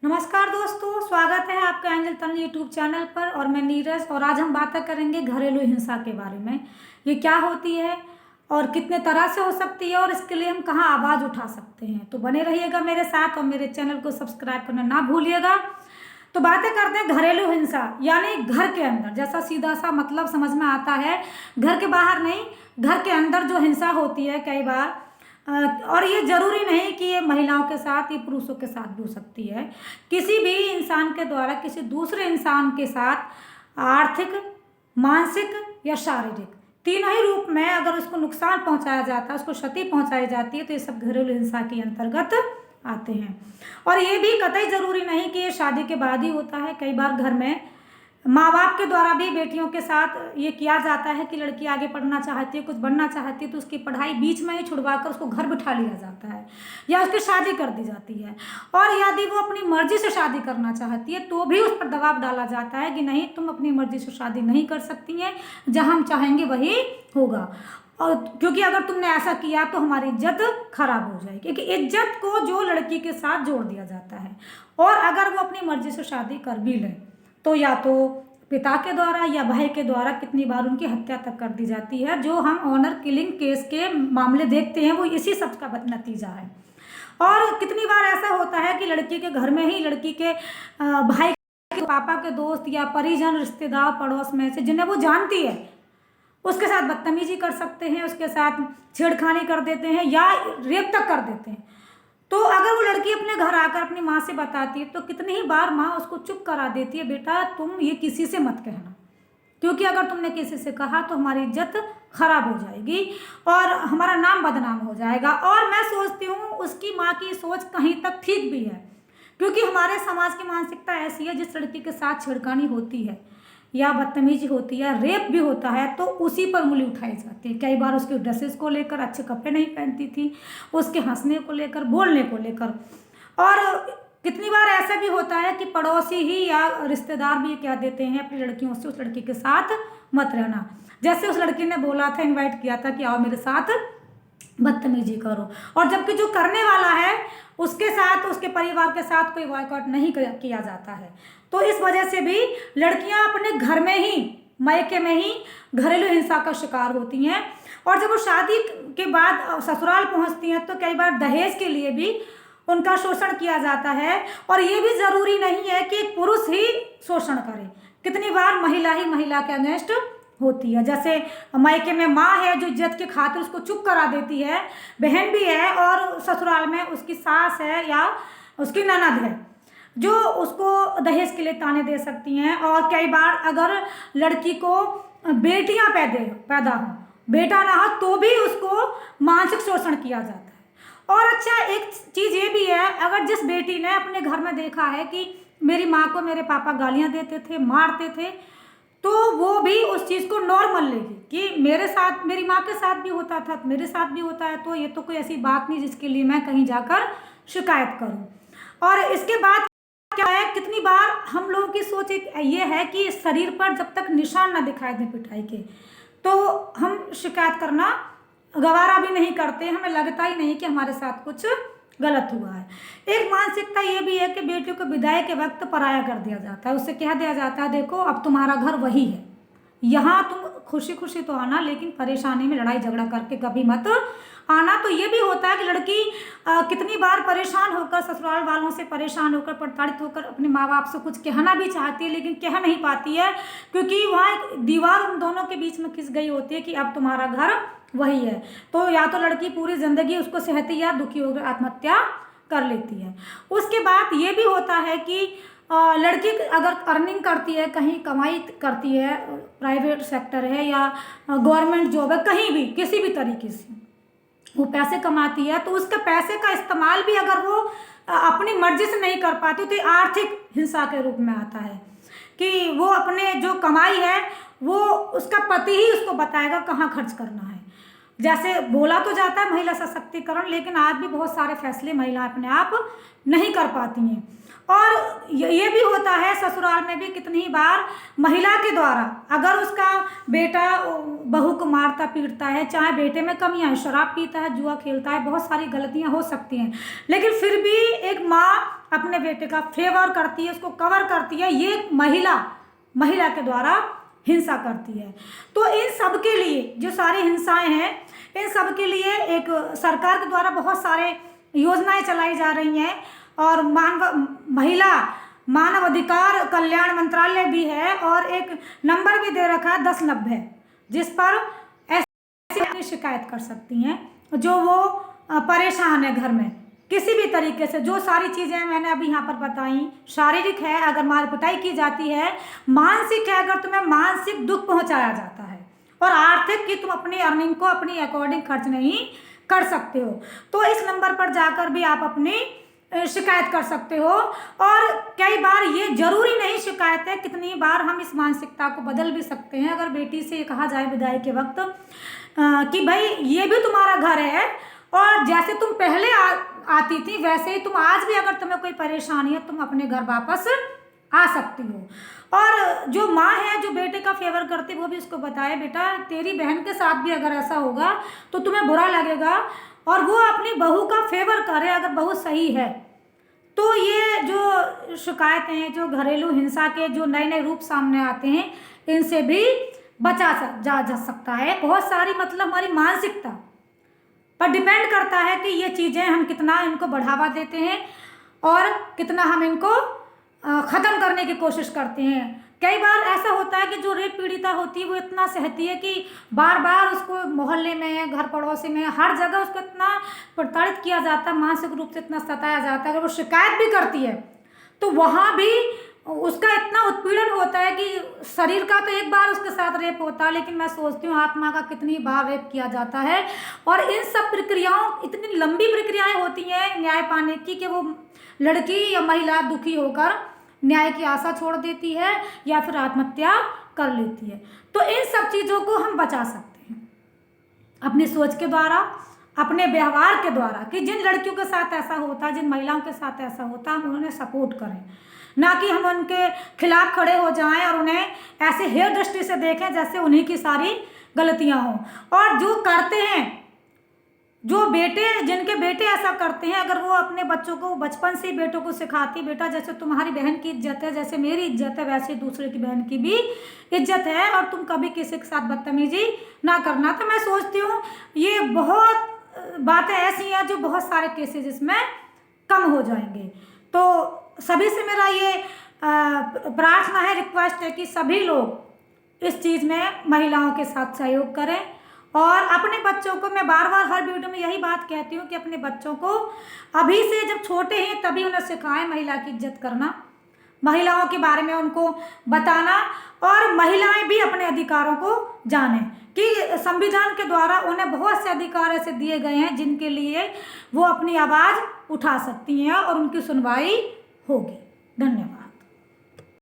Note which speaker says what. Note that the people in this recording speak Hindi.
Speaker 1: नमस्कार दोस्तों, स्वागत है आपका एंजल तन यूट्यूब चैनल पर। और मैं नीरज, और आज हम बातें करेंगे घरेलू हिंसा के बारे में। ये क्या होती है और कितने तरह से हो सकती है और इसके लिए हम कहाँ आवाज़ उठा सकते हैं। तो बने रहिएगा मेरे साथ और मेरे चैनल को सब्सक्राइब करना ना भूलिएगा। तो बातें करते हैं घरेलू हिंसा, यानी घर के अंदर। जैसा सीधा सा मतलब समझ में आता है, घर के बाहर नहीं, घर के अंदर जो हिंसा होती है कई बार। और ये जरूरी नहीं कि ये महिलाओं के साथ, ये पुरुषों के साथ भी हो सकती है। किसी भी इंसान के द्वारा किसी दूसरे इंसान के साथ आर्थिक, मानसिक या शारीरिक, तीनों ही रूप में अगर उसको नुकसान पहुंचाया जाता है, उसको क्षति पहुंचाई जाती है, तो ये सब घरेलू हिंसा के अंतर्गत आते हैं। और ये भी कतई जरूरी नहीं कि ये शादी के बाद ही होता है। कई बार घर में माँ बाप के द्वारा भी बेटियों के साथ ये किया जाता है कि लड़की आगे पढ़ना चाहती है, कुछ बनना चाहती है, तो उसकी पढ़ाई बीच में ही छुड़वाकर उसको घर बिठा लिया जाता है या उसकी शादी कर दी जाती है। और यदि वो अपनी मर्जी से शादी करना चाहती है तो भी उस पर दबाव डाला जाता है कि नहीं, तुम अपनी मर्जी से शादी नहीं कर सकती हैं, जहाँ हम चाहेंगे वही होगा। और क्योंकि अगर तुमने ऐसा किया तो हमारी इज्जत खराब हो जाएगी, क्योंकि इज्जत को जो लड़की के साथ जोड़ दिया जाता है। और अगर वो अपनी मर्जी से शादी कर भी ले तो या तो पिता के द्वारा या भाई के द्वारा कितनी बार उनकी हत्या तक कर दी जाती है। जो हम ऑनर किलिंग केस के मामले देखते हैं वो इसी सब का नतीजा है। और कितनी बार ऐसा होता है कि लड़की के घर में ही लड़की के भाई के पापा के दोस्त या परिजन, रिश्तेदार, पड़ोस में से जिन्हें वो जानती है, उसके साथ बदतमीजी कर सकते हैं, उसके साथ छेड़खानी कर देते हैं या रेप तक कर देते हैं। तो अगर वो लड़की अपने घर आकर अपनी माँ से बताती है तो कितनी ही बार माँ उसको चुप करा देती है, बेटा तुम ये किसी से मत कहना, क्योंकि अगर तुमने किसी से कहा तो हमारी इज्जत खराब हो जाएगी और हमारा नाम बदनाम हो जाएगा। और मैं सोचती हूँ उसकी माँ की सोच कहीं तक ठीक भी है, क्योंकि हमारे समाज की मानसिकता ऐसी है, जिस लड़की के साथ छेड़खानी होती है या बदतमीजी होती है, रेप भी होता है, तो उसी पर उंगली उठाई जाती है। कई बार उसके ड्रेसेस को लेकर, अच्छे कपड़े नहीं पहनती थी, उसके हंसने को लेकर, बोलने को लेकर। और कितनी बार ऐसा भी होता है कि पड़ोसी ही या रिश्तेदार भी कह देते हैं अपनी लड़कियों से, उस लड़की के साथ मत रहना। जैसे उस लड़की ने बोला था, इन्वाइट किया था कि आओ मेरे साथ बदतमीजी करो, और जबकि जो करने वाला है उसके साथ, उसके परिवार के साथ कोई बॉयकॉट नहीं किया जाता है। तो इस वजह से भी लड़कियां अपने घर में ही, मायके में ही घरेलू हिंसा का शिकार होती हैं। और जब वो शादी के बाद ससुराल पहुंचती हैं तो कई बार दहेज के लिए भी उनका शोषण किया जाता है। और ये भी ज़रूरी नहीं है कि एक पुरुष ही शोषण करे, कितनी बार महिला ही महिला के अगेंस्ट होती है। जैसे मायके में माँ है जो इज्जत के खातिर उसको चुप करा देती है, बहन भी है, और ससुराल में उसकी सास है या उसकी ननद है जो उसको दहेज के लिए ताने दे सकती हैं। और कई बार अगर लड़की को बेटियां पैदा हो, बेटा ना हो, तो भी उसको मानसिक शोषण किया जाता है। और अच्छा, एक चीज़ ये भी है, अगर जिस बेटी ने अपने घर में देखा है कि मेरी माँ को मेरे पापा गालियाँ देते थे, मारते थे, तो वो भी उस चीज़ को नॉर्मल लेगी कि मेरे साथ, मेरी माँ के साथ भी होता था, मेरे साथ भी होता है, तो ये तो कोई ऐसी बात नहीं जिसके लिए मैं कहीं जाकर शिकायत करूँ। और इसके बाद क्या है, कितनी बार हम लोगों की सोच ये है कि शरीर पर जब तक निशान ना दिखाई दे पिटाई के, तो हम शिकायत करना गवारा भी नहीं करते, हमें लगता ही नहीं कि हमारे साथ कुछ गलत हुआ है। एक मानसिकता ये भी है कि बेटियों को विदाई के वक्त पराया कर दिया जाता है, उससे कह दिया जाता है देखो अब तुम्हारा घर वही है, यहाँ तुम खुशी खुशी तो आना, लेकिन परेशानी में लड़ाई झगड़ा करके कभी मत आना। तो ये भी होता है कि लड़की कितनी बार परेशान होकर, ससुराल वालों से परेशान होकर, प्रताड़ित होकर अपने माँ बाप से कुछ कहना भी चाहती है, लेकिन कह नहीं पाती है, क्योंकि वहाँ एक दीवार उन दोनों के बीच में खिंच गई होती है कि अब तुम्हारा घर वही है। तो या तो लड़की पूरी जिंदगी उसको सहती या दुखी होकर आत्महत्या कर लेती है। उसके बाद ये भी होता है कि लड़की अगर अर्निंग करती है, कहीं कमाई करती है, प्राइवेट सेक्टर है या गवर्नमेंट जॉब है, कहीं भी किसी भी तरीके से वो पैसे कमाती है, तो उसके पैसे का इस्तेमाल भी अगर वो अपनी मर्जी से नहीं कर पाती तो आर्थिक हिंसा के रूप में आता है कि वो अपने जो कमाई है वो उसका पति ही उसको बताएगा कहाँ खर्च करना है। जैसे बोला तो जाता है महिला सशक्तिकरण, लेकिन आज भी बहुत सारे फैसले महिला अपने आप नहीं कर पाती हैं। और ये भी होता है ससुराल में भी कितनी बार महिला के द्वारा, अगर उसका बेटा बहू को मारता पीटता है, चाहे बेटे में कमियां है, शराब पीता है, जुआ खेलता है, बहुत सारी गलतियां हो सकती हैं, लेकिन फिर भी एक माँ अपने बेटे का फेवर करती है, उसको कवर करती है, ये महिला के द्वारा हिंसा करती है। तो इन सब के लिए जो सारी हिंसाएं हैं, इन सब के लिए एक सरकार के द्वारा बहुत सारे योजनाएं चलाई जा रही हैं, और महिला मानव अधिकार कल्याण मंत्रालय भी है, और एक नंबर भी दे रखा है 1090, जिस पर ऐसी अपनी शिकायत कर सकती हैं जो वो परेशान है घर में किसी भी तरीके से। जो सारी चीज़ें मैंने अभी यहाँ पर बताई, शारीरिक है अगर मार पिटाई की जाती है, मानसिक है अगर तुम्हें मानसिक दुख पहुँचाया जाता है, और आर्थिक कि तुम अपनी अर्निंग को अपनी अकॉर्डिंग खर्च नहीं कर सकते हो, तो इस नंबर पर जाकर भी आप अपनी शिकायत कर सकते हो। और कई बार ये जरूरी नहीं शिकायत है, कितनी बार हम इस मानसिकता को बदल भी सकते हैं। अगर बेटी से कहा जाए विदाई के वक्त कि भाई ये भी तुम्हारा घर है, और जैसे तुम पहले आती थी वैसे ही तुम आज भी, अगर तुम्हें कोई परेशानी है तुम अपने घर वापस आ सकती हो। और जो माँ है जो बेटे का फेवर करती है, वो भी उसको बताए बेटा तेरी बहन के साथ भी अगर ऐसा होगा तो तुम्हें बुरा लगेगा, और वो अपनी बहू का फेवर करे अगर बहू सही है। तो ये जो शिकायतें हैं, जो घरेलू हिंसा के जो नए नए रूप सामने आते हैं, इनसे भी बचा जा सकता है। बहुत सारी मतलब हमारी मानसिकता पर डिपेंड करता है कि ये चीज़ें हम कितना इनको बढ़ावा देते हैं और कितना हम इनको ख़त्म करने की कोशिश करते हैं। कई बार ऐसा होता है कि जो रेप पीड़िता होती है वो इतना सहती है कि बार बार उसको मोहल्ले में, घर पड़ोसी में, हर जगह उसको इतना प्रताड़ित किया जाता है, मानसिक रूप से इतना सताया जाता है। अगर वो शिकायत भी करती है तो वहाँ भी उसका इतना उत्पीड़न होता है कि शरीर का तो एक बार उसके साथ रेप होता है, लेकिन मैं सोचती हूँ आत्मा का कितनी बार रेप किया जाता है। और इन सब प्रक्रियाओं, इतनी लंबी प्रक्रियाएं होती हैं न्याय पाने की कि वो लड़की या महिला दुखी होकर न्याय की आशा छोड़ देती है या फिर आत्महत्या कर लेती है। तो इन सब चीज़ों को हम बचा सकते हैं अपनी सोच के द्वारा, अपने व्यवहार के द्वारा, कि जिन लड़कियों के साथ ऐसा होता है, जिन महिलाओं के साथ ऐसा होता है, हम उन्हें सपोर्ट करें, ना कि हम उनके खिलाफ खड़े हो जाएं और उन्हें ऐसे हेय दृष्टि से देखें जैसे उन्हीं की सारी गलतियां हों। और जो करते हैं, जो जिनके बेटे ऐसा करते हैं, अगर वो अपने बच्चों को बचपन से ही बेटों को सिखाती, बेटा जैसे तुम्हारी बहन की इज्जत है, जैसे मेरी इज्जत है, वैसे दूसरे की बहन की भी इज्जत है, और तुम कभी किसी के साथ बदतमीजी ना करना। तो मैं सोचती हूँ ये बहुत बातें ऐसी हैं जो बहुत सारे केसेज इसमें कम हो जाएंगे। तो सभी से मेरा ये प्रार्थना है, रिक्वेस्ट है कि सभी लोग इस चीज़ में महिलाओं के साथ सहयोग करें, और अपने बच्चों को, मैं बार बार हर वीडियो में यही बात कहती हूँ कि अपने बच्चों को अभी से जब छोटे हैं तभी उन्हें सिखाएं महिला की इज्जत करना, महिलाओं के बारे में उनको बताना, और महिलाएं भी अपने अधिकारों को जानें कि संविधान के द्वारा उन्हें बहुत से अधिकार ऐसे दिए गए हैं जिनके लिए वो अपनी आवाज़ उठा सकती हैं और उनकी सुनवाई होगी। धन्यवाद।